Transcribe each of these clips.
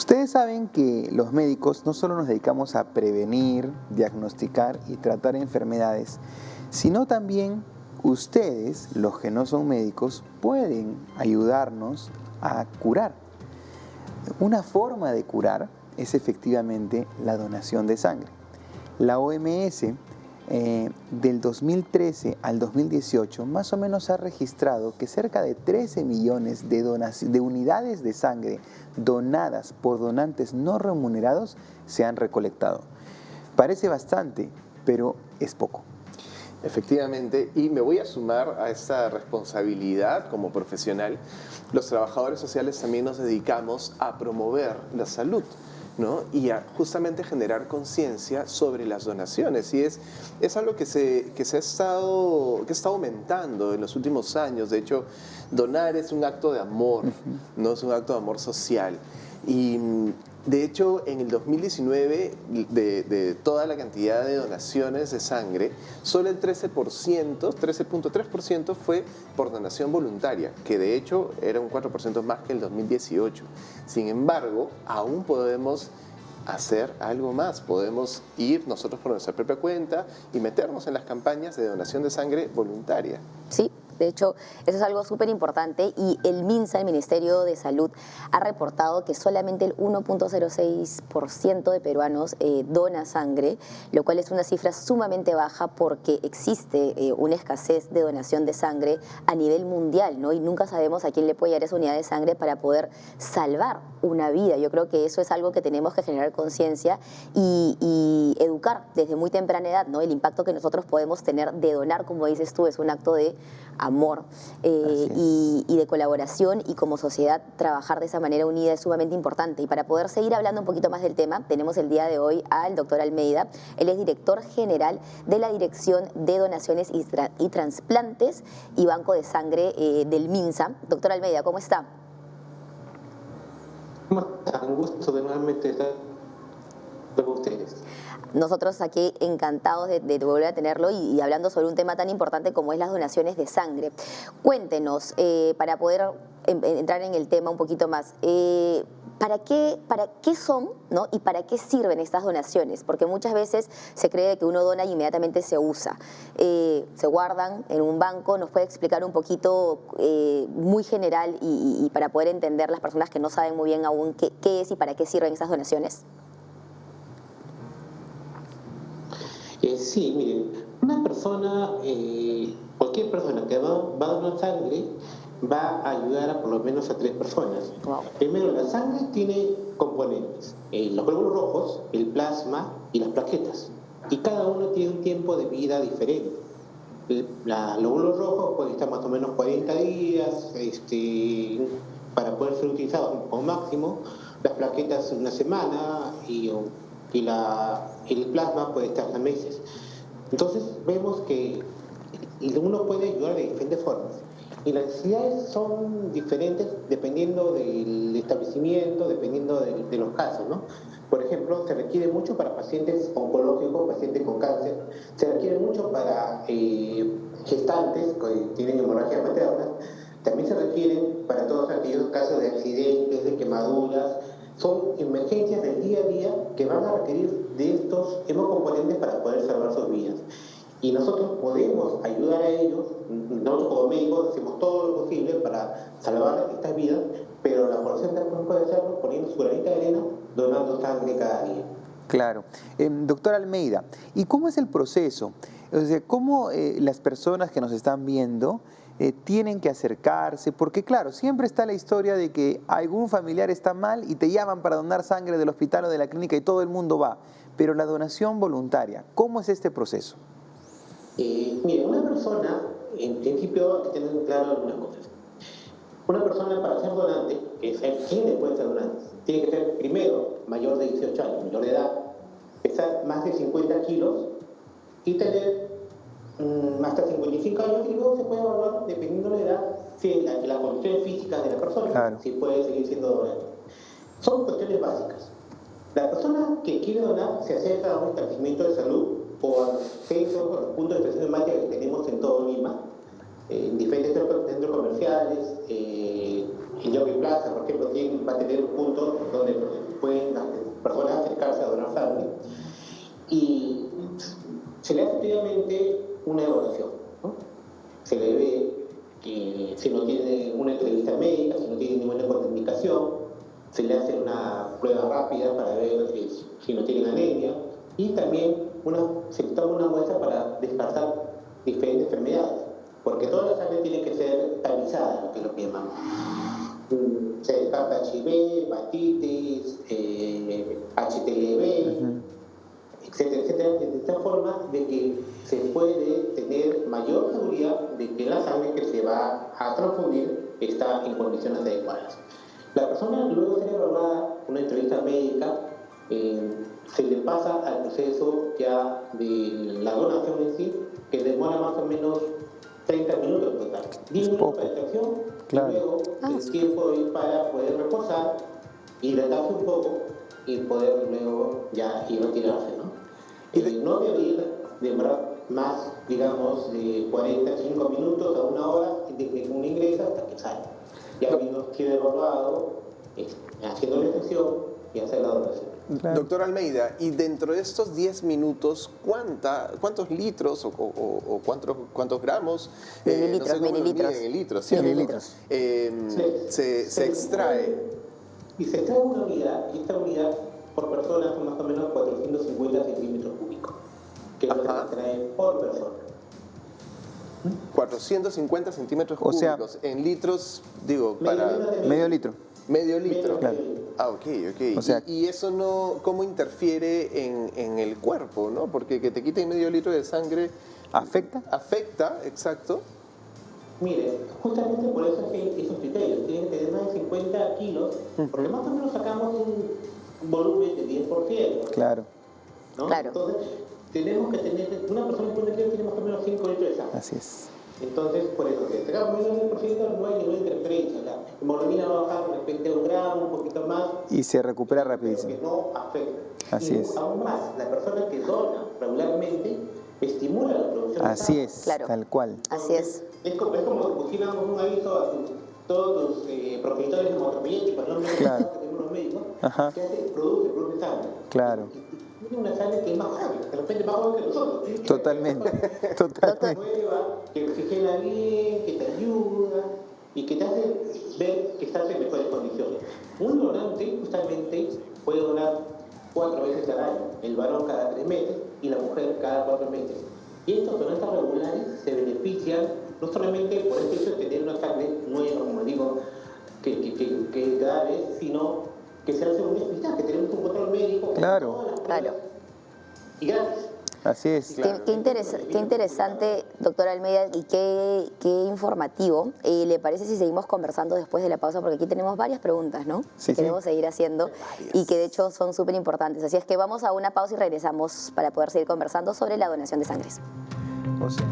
Ustedes saben que los médicos no solo nos dedicamos a prevenir, diagnosticar y tratar enfermedades, sino también ustedes, los que no son médicos, pueden ayudarnos a curar. Una forma de curar es efectivamente la donación de sangre. La OMS del 2013 al 2018 más o menos ha registrado que cerca de 13 millones de unidades de sangre donadas por donantes no remunerados se han recolectado. Parece bastante, pero es poco. Efectivamente, y me voy a sumar a esta responsabilidad como profesional. Los trabajadores sociales también nos dedicamos a promover la salud, ¿no? Y a justamente generar conciencia sobre las donaciones. Y es algo que ha estado aumentando en los últimos años. De hecho, donar es un acto de amor, ¿no? Es un acto de amor social. Y de hecho, en el 2019, de toda la cantidad de donaciones de sangre, solo el 13.3% fue por donación voluntaria, que de hecho era un 4% más que el 2018. Sin embargo, aún podemos hacer algo más. Podemos ir nosotros por nuestra propia cuenta y meternos en las campañas de donación de sangre voluntaria. Sí. De hecho, eso es algo súper importante y el MINSA, el Ministerio de Salud, ha reportado que solamente el 1.06% de peruanos dona sangre, lo cual es una cifra sumamente baja porque existe una escasez de donación de sangre a nivel mundial, ¿no? Y nunca sabemos a quién le puede llegar esa unidad de sangre para poder salvar una vida. Yo creo que eso es algo que tenemos que generar conciencia y educar desde muy temprana edad, ¿no? El impacto que nosotros podemos tener de donar, como dices tú, es un acto de amor y de colaboración, y como sociedad trabajar de esa manera unida es sumamente importante. Y para poder seguir hablando un poquito más del tema, tenemos el día de hoy al doctor Almeida. Él es director general de la Dirección de Donaciones y Trasplantes y Banco de Sangre del MINSA. Doctor Almeida, ¿cómo está? Un gusto de nuevamente estar con ustedes. Nosotros aquí encantados de volver a tenerlo y hablando sobre un tema tan importante como es las donaciones de sangre. Cuéntenos, para poder entrar en el tema un poquito más, ¿para qué son, ¿no? Y para qué sirven estas donaciones? Porque muchas veces se cree que uno dona y inmediatamente se usa. Se guardan en un banco. ¿Nos puede explicar un poquito muy general y para poder entender las personas que no saben muy bien aún qué es y para qué sirven estas donaciones? Sí, miren, una persona, cualquier persona que va a donar sangre va a ayudar a por lo menos a 3 personas. Wow. Primero, la sangre tiene componentes, los glóbulos rojos, el plasma y las plaquetas. Y cada uno tiene un tiempo de vida diferente. Los glóbulos rojos pueden estar más o menos 40 días para poder ser utilizados como máximo. Las plaquetas una semana y el plasma puede estar hasta meses. Entonces vemos que uno puede ayudar de diferentes formas. Y las necesidades son diferentes dependiendo del establecimiento, dependiendo de los casos, ¿no? Por ejemplo, se requiere mucho para pacientes oncológicos, pacientes con cáncer, se requiere mucho para gestantes que tienen hemorragia materna, también se requieren para todos aquellos casos de accidentes, de quemaduras. Son emergencias del día a día que van a requerir de estos hemocomponentes para poder salvar sus vidas. Y nosotros podemos ayudar a ellos, nosotros como médicos hacemos todo lo posible para salvar estas vidas, pero la población también puede hacerlo poniendo su granito de arena, donando sangre cada día. Claro. Doctor Almeida, ¿y cómo es el proceso? O sea, ¿cómo las personas que nos están viendo tienen que acercarse? Porque claro, siempre está la historia de que algún familiar está mal y te llaman para donar sangre del hospital o de la clínica y todo el mundo va. Pero la donación voluntaria, ¿cómo es este proceso? Mira, una persona, en principio, hay que tener claro algunas cosas. Una persona para ser donante, que es quiénes pueden ser donantes, tiene que ser primero mayor de 18 años, mayor de edad, pesar más de 50 kilos y tener hasta 55 años, y luego se puede evaluar, dependiendo de la edad, si las condiciones físicas de la persona, claro, si puede seguir siendo donante. Son cuestiones básicas. La persona que quiere donar se acerca a un establecimiento de salud o a los centros, a los puntos de expresión hemática que tenemos en todo Lima, en diferentes centros comerciales. En Jockey Plaza, por ejemplo, va a tener un punto donde pueden las personas acercarse a donar sangre y se le hace efectivamente una evaluación, ¿no? Se le ve que si no tiene una entrevista médica, si no tiene ninguna contraindicación, se le hace una prueba rápida para ver si no tienen anemia y también se le toma una muestra para descartar diferentes enfermedades, porque toda la sangre tiene que ser tamizadas, lo que es lo que llamamos. Se descarta HIV, hepatitis, HTLV, etcétera, etcétera, de tal forma de que se puede tener mayor seguridad de que la sangre que se va a transfundir está en condiciones adecuadas. La persona, luego de ser evaluada, una entrevista médica, se le pasa al proceso ya de la donación en sí, que demora más o menos 30 minutos en total. 10 minutos para extracción, claro. Y luego el tiempo para poder reposar, hidratarse un poco y poder luego ya ir a retirarse, ¿no? No debería demorar más, digamos, de 45 minutos a una hora desde que uno ingresa hasta que sale. Ya uno queda evaluado, haciendo la extensión y hacer la donación. Claro. Doctor Almeida, y dentro de estos 10 minutos, ¿cuántos litros o cuántos gramos? Mililitros, no sé cómo lo mililitros. miden en litros, ¿cierto? Mililitros. Se extrae. Y se extrae una unidad, y esta unidad por persona son más o menos 450 centímetros cúbicos, que es lo que se extrae por persona. 450 centímetros O sea, cúbicos. En litros, digo, para... Medio litro. Medio litro. Claro. Ah, ok. O sea, y eso no, ¿cómo interfiere en el cuerpo, no? Porque que te quiten medio litro de sangre... ¿afecta? Afecta, exacto. Mire, justamente por eso es que esos criterios tienen que tener más de 50 kilos, porque más o menos sacamos un volumen de 10%. Claro. ¿no? Claro. Entonces, tenemos que tener, una persona con un kilo tiene más o menos 5 litros de sangre. Así es. Entonces, por eso, que sacamos menos del 10% no hay ninguna interferencia. La hemoglobina va a bajar de repente un gramo, un poquito más. Y se recupera Pero rapidísimo. que no afecta. Así y es. Aún más, la persona que dona regularmente estimula la producción de Así sangre. es, Claro. tal cual. Así es. Es como si pusiéramos un aviso a todos tus progenitores hematopoyéticos, ¿no? Claro. Que tienen los médicos, Ajá. que produce sangre. Claro. Y tiene una sangre que es más joven, de repente más joven que nosotros. Totalmente. Totalmente. Nueva, que oxigena bien, que te ayuda y que te hace ver que estás en mejores condiciones. Un donante justamente puede donar 4 veces al año, el varón cada 3 meses y la mujer cada 4 meses. Y estos donantes regulares se benefician no solamente por el hecho de tener una sangre nueva, como digo, que cada vez, sino que se hace un hospital, que tenemos un control médico. Claro. Todas las pruebas, Claro. Y gratis. Así es. Qué interesante, doctor Almeida, y qué informativo. ¿Le parece si seguimos conversando después de la pausa? Porque aquí tenemos varias preguntas, ¿no? Sí, que queremos seguir haciendo y que de hecho son súper importantes. Así es que vamos a una pausa y regresamos para poder seguir conversando sobre la donación de sangres. O sea,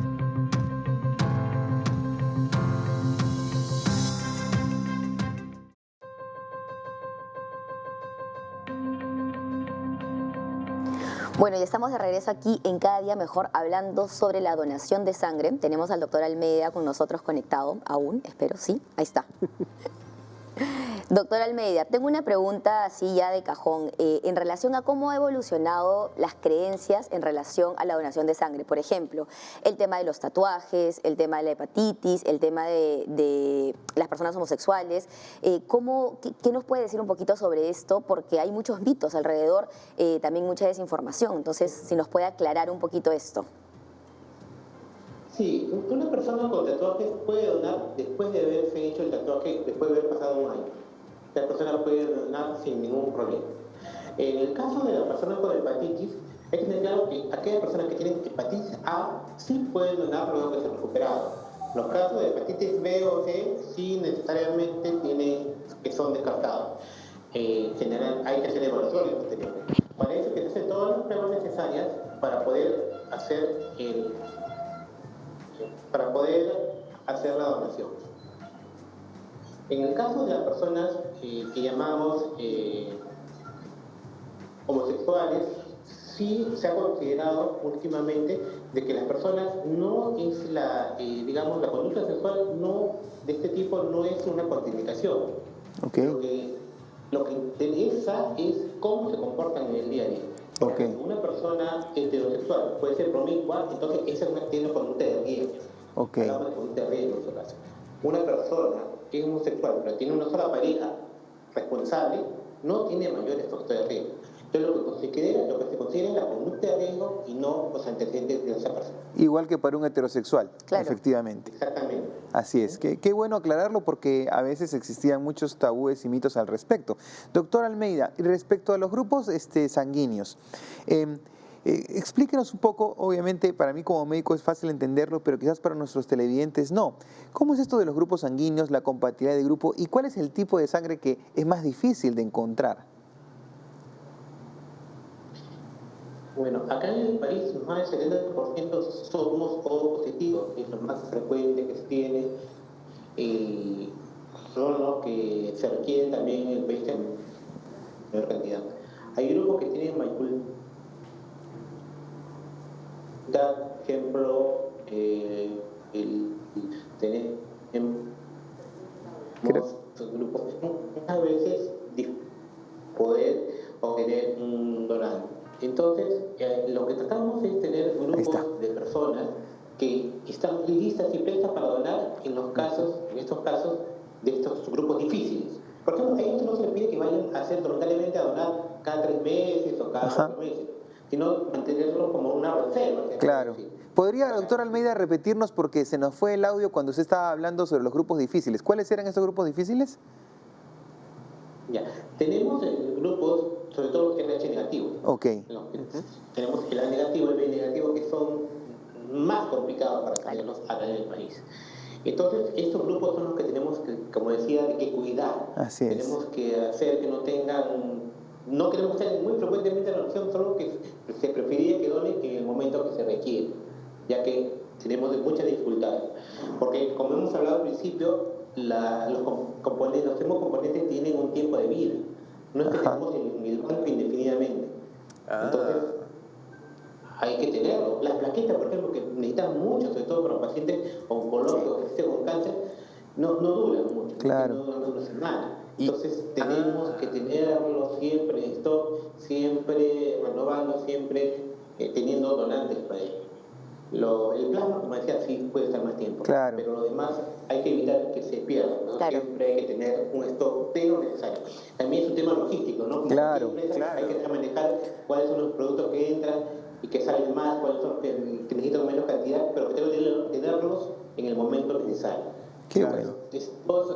Bueno, ya estamos de regreso aquí en Cada Día Mejor hablando sobre la donación de sangre. Tenemos al doctor Almeida con nosotros conectado aún, espero, sí, ahí está. Doctor Almeida, tengo una pregunta así ya de cajón en relación a cómo ha evolucionado las creencias en relación a la donación de sangre. Por ejemplo, el tema de los tatuajes, el tema de la hepatitis, el tema de las personas homosexuales. ¿Qué nos puede decir un poquito sobre esto? Porque hay muchos mitos alrededor, también mucha desinformación. Entonces, si nos puede aclarar un poquito esto. Sí, una persona con tatuajes puede donar después de haberse hecho el tatuaje, después de haber pasado un año. La persona puede donar sin ningún problema. En el caso de la persona con hepatitis, hay que tener claro que aquellas personas que tienen hepatitis A sí pueden donar luego que se han recuperado. Los casos de hepatitis B o C sí necesariamente que son descartados. En general hay que hacer evaluaciones posteriores. Para eso que se hacen todas las pruebas necesarias para poder hacer la donación. En el caso de las personas que llamamos homosexuales, sí se ha considerado últimamente de que las personas no es la conducta sexual no, de este tipo no es una contraindicación. ok. Lo que Lo que interesa es cómo se comportan en el día a día. Ok. Una persona heterosexual puede ser promiscua, entonces esa tiene conducta de riesgo. Ok. Hablamos de conducta de riesgo en su caso. Una persona que es homosexual, pero tiene una sola pareja responsable, no tiene mayores factores de riesgo. Entonces lo que se considera es la conducta de riesgo y no los antecedentes de esa persona. Igual que para un heterosexual, Claro. efectivamente. Exactamente. Así es, qué bueno aclararlo porque a veces existían muchos tabúes y mitos al respecto. Doctor Almeida, y respecto a los grupos sanguíneos, explíquenos un poco, obviamente para mí como médico es fácil entenderlo, pero quizás para nuestros televidentes no. ¿Cómo es esto de los grupos sanguíneos, la compatibilidad de grupo y cuál es el tipo de sangre que es más difícil de encontrar? Bueno, acá en el país más del 70% somos O positivos, es lo más frecuente que se tiene, son los que se requieren también en el país en mayor cantidad. Hay grupos que tienen mayor, por ejemplo, tenemos grupos a veces poder obtener un donante. Entonces, lo que tratamos es tener grupos de personas que están listas y prestas para donar en estos casos de estos grupos difíciles. Por ejemplo, a ellos no se les pide que vayan a hacer voluntariamente a donar cada 3 meses o cada 4 meses, sino mantenerlo como una reserva. Claro. ¿Podría, doctor Almeida, repetirnos porque se nos fue el audio cuando usted estaba hablando sobre los grupos difíciles? ¿Cuáles eran estos grupos difíciles? Ya, tenemos grupos, sobre todo los RH negativos. Ok. Tenemos el A negativo y el B negativo que son más complicados para tenerlos acá en el país. Entonces, estos grupos son los que tenemos que, como decía, que cuidar. Así es. Tenemos que hacer que no tengan, no queremos hacer muy frecuentemente la donación, solo que se preferiría que donen en el momento que se requiere, ya que tenemos muchas dificultades. Porque, como hemos hablado al principio, los componentes tienen un tiempo de vida. No es que tenemos en el banco indefinidamente. Entonces, hay que tenerlo. Las plaquetas, por ejemplo, que necesitan mucho, sobre todo para los pacientes oncológicos que estén con cáncer, no duran mucho. Claro. No duran nada. Entonces, tenemos que tenerlo siempre en stock, siempre renovando, siempre teniendo donantes para ello. El plasma, como decía, sí puede estar más tiempo, claro, pero lo demás hay que evitar que se pierda, ¿no? Claro. Siempre hay que tener un stock de lo necesario. También es un tema logístico, ¿no? Como claro, hay que manejar cuáles son los productos que entran y que salen más, cuáles son los que necesitan menos cantidad, pero que tengo que tenerlos en el momento necesario. Qué bueno.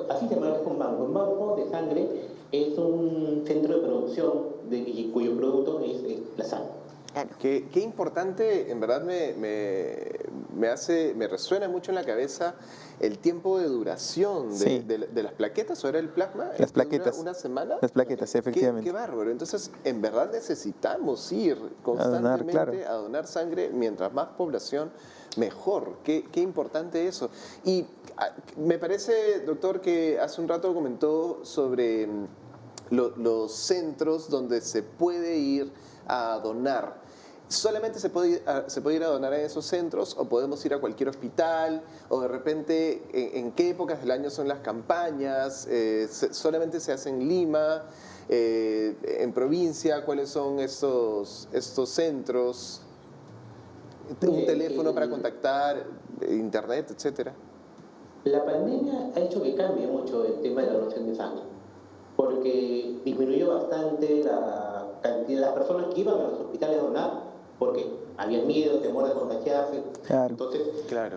Así se maneja un banco. Un banco de sangre es un centro de producción cuyo producto es la sangre. Claro. Qué importante, en verdad me resuena mucho en la cabeza el tiempo de duración de las plaquetas, ¿o era el plasma? Las plaquetas. ¿Una semana? Las plaquetas, efectivamente. Qué bárbaro. Entonces, en verdad necesitamos ir constantemente a donar sangre, mientras más población, mejor. Qué importante eso. Y me parece, doctor, que hace un rato comentó sobre los centros donde se puede ir a donar. ¿Solamente se puede ir a donar a esos centros o podemos ir a cualquier hospital? ¿O de repente en qué épocas del año son las campañas? ¿Solamente se hace en Lima? ¿En provincia? ¿Cuáles son estos centros? ¿Un teléfono para contactar? ¿Internet, etcétera? La pandemia ha hecho que cambie mucho el tema de la donación de sangre, porque disminuyó bastante la cantidad de las personas que iban a los hospitales a donar, porque había miedo, temor de contagiarse. Claro. Entonces,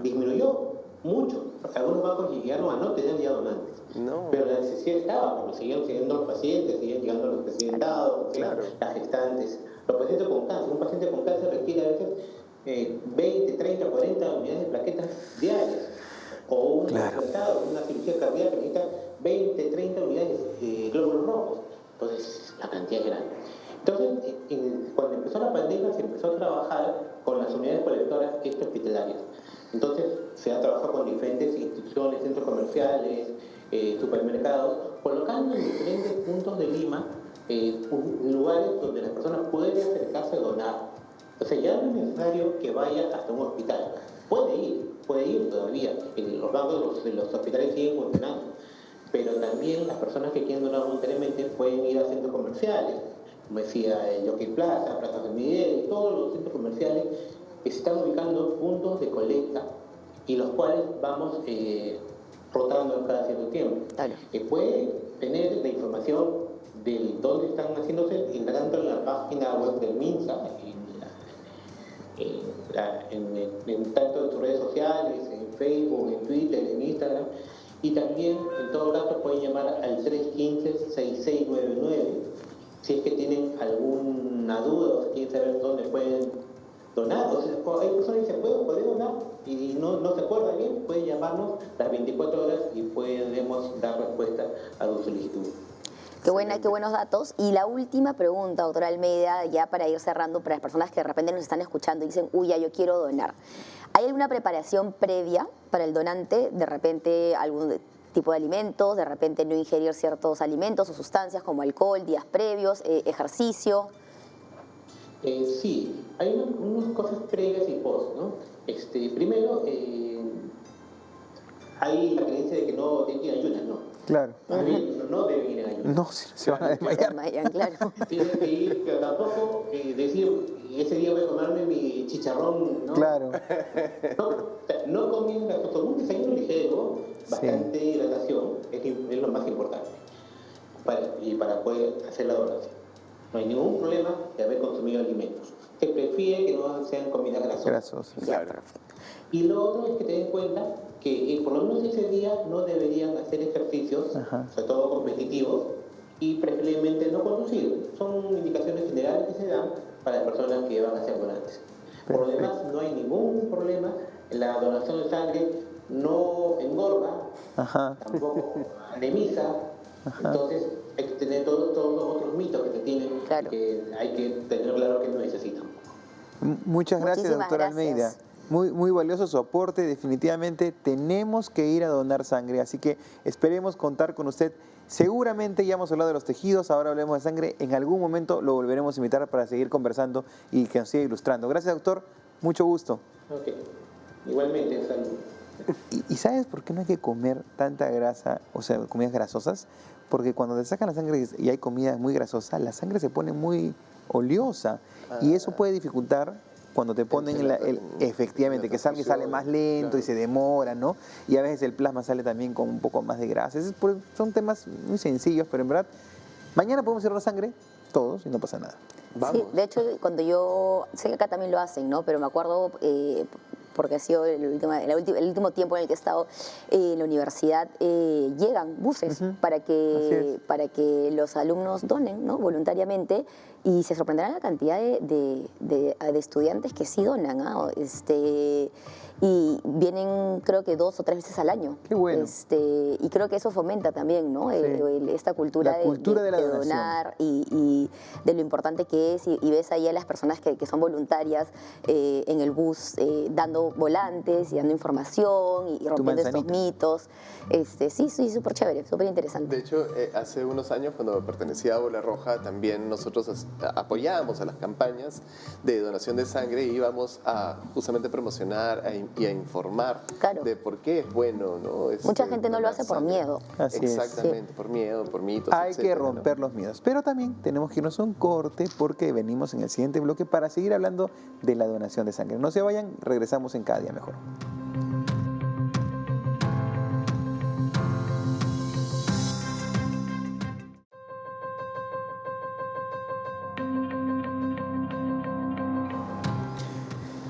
disminuyó mucho. Algunos bancos llegaron a no tener ya donantes. No. Pero la necesidad estaba, porque seguían llegando los pacientes, seguían llegando los accidentados, las gestantes. Los pacientes con cáncer, un paciente con cáncer requiere a veces 20, 30, 40 unidades de plaquetas diarias. O un accidentado, una cirugía cardíaca necesita 20, 30 unidades de glóbulos rojos. Entonces, la cantidad es grande. Entonces, cuando empezó la pandemia, se empezó a trabajar con las unidades colectoras extrahospitalarias. Entonces, se ha trabajado con diferentes instituciones, centros comerciales, supermercados, colocando en diferentes puntos de Lima lugares donde las personas pueden acercarse a donar. O sea, ya no es necesario que vaya hasta un hospital. Puede ir todavía. Los bancos de los hospitales siguen funcionando. pero también las personas que quieren donar voluntariamente pueden ir a centros comerciales, como decía el Jockey Plaza, Plaza San Miguel, todos los centros comerciales que se están ubicando puntos de colecta y los cuales vamos rotando cada cierto tiempo. Claro. Puede tener la información de dónde están haciéndose entrando en la página web del MINSA, tanto en sus redes sociales, en Facebook, en Twitter, en Instagram, y también en todo caso pueden llamar al 315-6699 si es que tienen alguna duda o si quieren saber dónde pueden donar. O sea, hay personas que dicen, ¿puede donar? Y no se acuerda bien, pueden llamarnos las 24 horas y podemos dar respuesta a su solicitud. Qué buenos datos. Y la última pregunta, doctora Almeida, ya para ir cerrando, para las personas que de repente nos están escuchando y dicen, uy, ya yo quiero donar. ¿Hay alguna preparación previa para el donante? De repente algún tipo de alimentos, de repente no ingerir ciertos alimentos o sustancias como alcohol, días previos, ejercicio. Sí, hay unas cosas previas y post, ¿no? Primero, hay la creencia de que no tienen que ir a ayunas, ¿no? Claro. No deben ir a ayunas. No, se van a desmayar. Claro. Tienen que ir, pero tampoco decir, ese día voy a comerme mi chicharrón, ¿no? Claro. No comiendo grasoso, un desayuno ligero, bastante hidratación, es lo más importante para poder hacer la donación. No hay ningún problema de haber consumido alimentos. Se prefiere que no sean comidas grasosas. Claro. Y lo otro es que ten en cuenta que por lo menos ese día no deberían hacer ejercicios, sobre todo competitivos, y preferiblemente no conducir. Son indicaciones generales que se dan para las personas que van a ser donantes. Por lo demás, no hay ningún problema. La donación de sangre no engorda, tampoco anemiza. Entonces, hay que tener todos los otros mitos que se tienen, Claro. que hay que tener claro que no necesitan. Muchas gracias, Muchísimas doctora gracias. Almeida. Muy valioso su aporte. Definitivamente tenemos que ir a donar sangre, así que esperemos contar con usted. Seguramente ya hemos hablado de los tejidos, ahora hablemos de sangre. En algún momento lo volveremos a invitar para seguir conversando y que nos siga ilustrando. Gracias, doctor. Mucho gusto. Ok. Igualmente, salud. ¿Y sabes por qué no hay que comer tanta grasa, o sea, comidas grasosas? Porque cuando te sacan la sangre y hay comida muy grasosa, la sangre se pone muy oleosa y eso puede dificultar cuando te ponen efectivamente, que sale más lento y se demora, ¿no? Y a veces el plasma sale también con un poco más de grasa. Son temas muy sencillos, pero en verdad, mañana podemos ir a la sangre, todos, y no pasa nada. Vamos. Sí, de hecho, cuando yo, sé que acá también lo hacen, ¿no? Pero me acuerdo, porque ha sido el último tiempo en el que he estado en la universidad, llegan buses para que los alumnos donen, ¿no? Voluntariamente, y se sorprenderán la cantidad de estudiantes que sí donan, ¿ah? Y vienen creo que 2 o 3 veces al año. Qué bueno. Y creo que eso fomenta también, ¿no? Sí. Esta cultura, La cultura de la donación. donar y de lo importante que es. Y ves ahí a las personas que son voluntarias en el bus dando volantes y dando información y rompiendo estos mitos. Sí, súper chévere, súper interesante. De hecho, hace unos años, cuando pertenecía a Bola Roja, también nosotros apoyábamos a las campañas de donación de sangre y íbamos a justamente promocionar y a informar de por qué es bueno, ¿no? Mucha gente no lo hace por miedo. Así Exactamente, es. por miedo, por mitos, Hay etcétera, que romper los miedos. Pero también tenemos que irnos a un corte porque venimos en el siguiente bloque para seguir hablando de la donación de sangre. No se vayan, regresamos en Cada Día Mejor.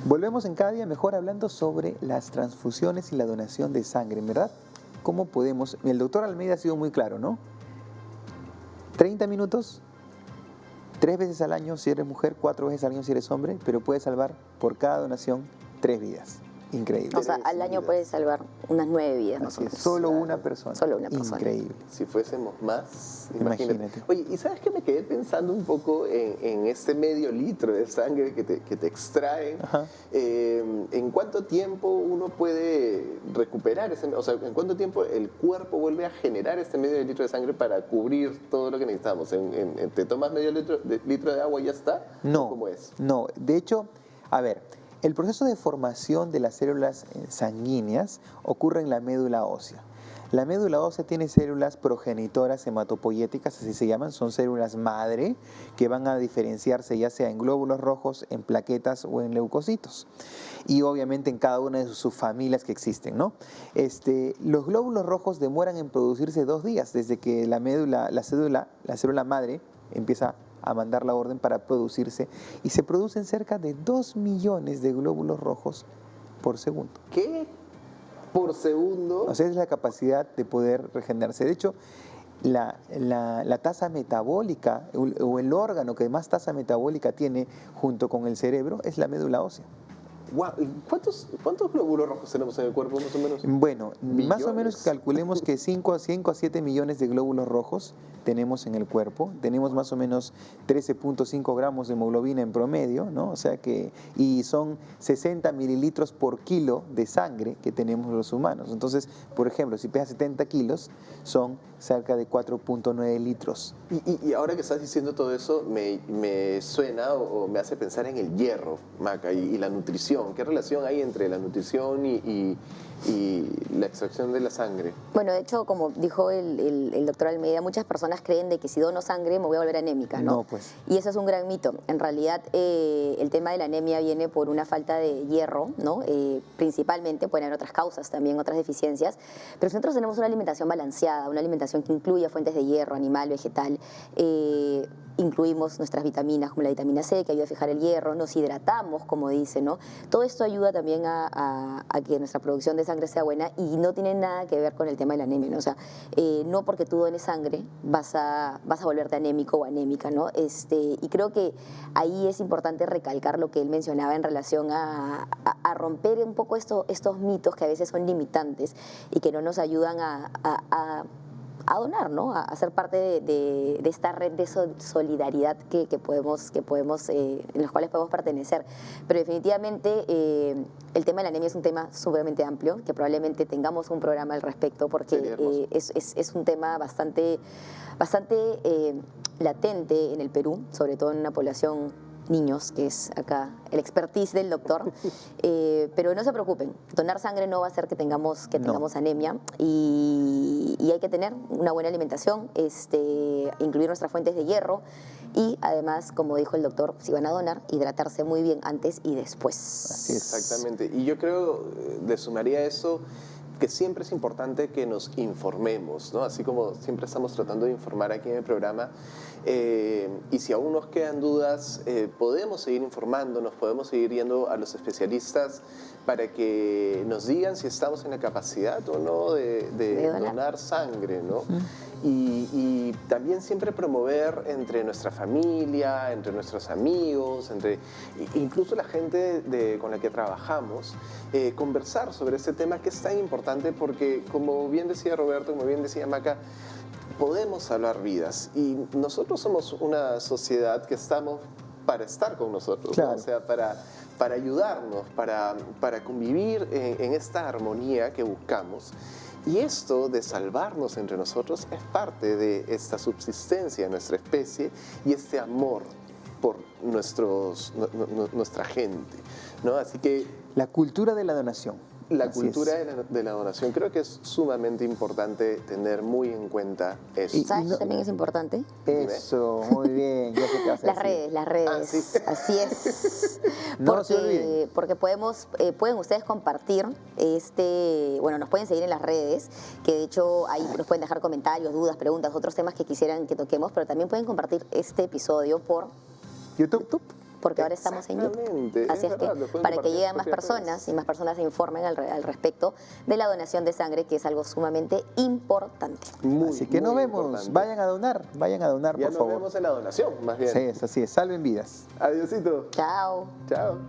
Volvemos en Cada Día Mejor hablando sobre las transfusiones y la donación de sangre, ¿verdad? ¿Cómo podemos? El doctor Almeida ha sido muy claro, ¿no? 30 minutos, 3 veces al año si eres mujer, 4 veces al año si eres hombre, pero puedes salvar por cada donación 3 vidas. Increíble. O sea, al año puedes salvar unas 9 vidas más o menos. Solo una persona. Solo una persona. Increíble. Si fuésemos más, imagínate. Imagínate. Oye, ¿y sabes qué? Me quedé pensando un poco en este medio litro de sangre que te extraen. ¿En cuánto tiempo uno puede recuperar o sea, en cuánto tiempo el cuerpo vuelve a generar este medio litro de sangre para cubrir todo lo que necesitamos? ¿Te tomas medio litro de agua y ya está? No. ¿Cómo es? No. De hecho, a ver, el proceso de formación de las células sanguíneas ocurre en la médula ósea. La médula ósea tiene células progenitoras hematopoyéticas, así se llaman, son células madre que van a diferenciarse ya sea en glóbulos rojos, en plaquetas o en leucocitos. Y obviamente en cada una de sus subfamilias que existen, ¿no? Los glóbulos rojos demoran en producirse 2 días desde que la célula madre empieza a mandar la orden para producirse, y se producen cerca de 2 millones de glóbulos rojos por segundo. ¿Qué? ¿Por segundo? O sea, es la capacidad de poder regenerarse. De hecho, la tasa metabólica o el órgano que más tasa metabólica tiene junto con el cerebro es la médula ósea. Wow. ¿Cuántos glóbulos rojos tenemos en el cuerpo, más o menos? Bueno, más o Billones. menos calculemos que 5 a 7 millones de glóbulos rojos tenemos en el cuerpo. Tenemos más o menos 13.5 gramos de hemoglobina en promedio, ¿no? O sea y son 60 mililitros por kilo de sangre que tenemos los humanos. Entonces, por ejemplo, si pesas 70 kilos, son cerca de 4.9 litros. Y ahora que estás diciendo todo eso, me suena o me hace pensar en el hierro, Maca, y la nutrición. ¿Qué relación hay entre la nutrición y la extracción de la sangre? Bueno, de hecho, como dijo el doctor Almeida, muchas personas creen de que si dono sangre me voy a volver anémica, ¿no? No, pues. Y eso es un gran mito. En realidad, el tema de la anemia viene por una falta de hierro, ¿no? Principalmente, pueden haber otras causas también, otras deficiencias, pero si nosotros tenemos una alimentación balanceada, una alimentación que incluya fuentes de hierro, animal, vegetal, incluimos nuestras vitaminas como la vitamina C, que ayuda a fijar el hierro, nos hidratamos, como dice, ¿no? Todo esto ayuda también a que nuestra producción de sangre sea buena, y no tiene nada que ver con el tema de la anemia, ¿no? O sea, no porque tú dones sangre vas a volverte anémico o anémica, ¿no? Y creo que ahí es importante recalcar lo que él mencionaba en relación a romper un poco estos mitos que a veces son limitantes y que no nos ayudan a donar, ¿no? A ser parte de esta red de solidaridad que podemos, en los cuales podemos pertenecer. Pero definitivamente el tema de la anemia es un tema sumamente amplio, que probablemente tengamos un programa al respecto, porque es un tema bastante latente en el Perú, sobre todo en una población niños, que es acá el expertise del doctor, pero no se preocupen, donar sangre no va a hacer que tengamos anemia, y hay que tener una buena alimentación, incluir nuestras fuentes de hierro, y además, como dijo el doctor, si van a donar, hidratarse muy bien antes y después. Así es. Exactamente, y yo creo, le sumaría a eso, que siempre es importante que nos informemos, ¿no? Así como siempre estamos tratando de informar aquí en el programa, y si aún nos quedan dudas, podemos seguir informándonos, podemos seguir yendo a los especialistas para que nos digan si estamos en la capacidad o no de donar sangre, ¿no? Y también siempre promover entre nuestra familia, entre nuestros amigos, incluso la gente con la que trabajamos, conversar sobre este tema que es tan importante, porque como bien decía Roberto, como bien decía Maca, podemos salvar vidas, y nosotros somos una sociedad que estamos para estar con nosotros, claro, ¿no? O sea, para ayudarnos, para convivir en esta armonía que buscamos. Y esto de salvarnos entre nosotros es parte de esta subsistencia de nuestra especie y este amor por nuestra gente, ¿no? Así que la cultura de la donación. La Así cultura es. de la donación, creo que es sumamente importante tener muy en cuenta eso. ¿Sabes qué también es importante? Eso, muy bien. Ya sé qué vas a decir. Las redes, Ah, sí. así es. No se olviden. Porque pueden ustedes compartir, bueno, nos pueden seguir en las redes, que de hecho ahí nos pueden dejar comentarios, dudas, preguntas, otros temas que quisieran que toquemos, pero también pueden compartir este episodio por YouTube. Porque ahora estamos en YouTube. Exactamente, Así es que verdad, lo pueden para que compartir lleguen en más propias personas redes. y más personas se informen al respecto de la donación de sangre, que es algo sumamente importante. Así que nos vemos. Importante. Vayan a donar, Ya por nos favor. vemos en la donación, más bien. Sí, así es. Salven vidas. Adiósito. Chao. Chao.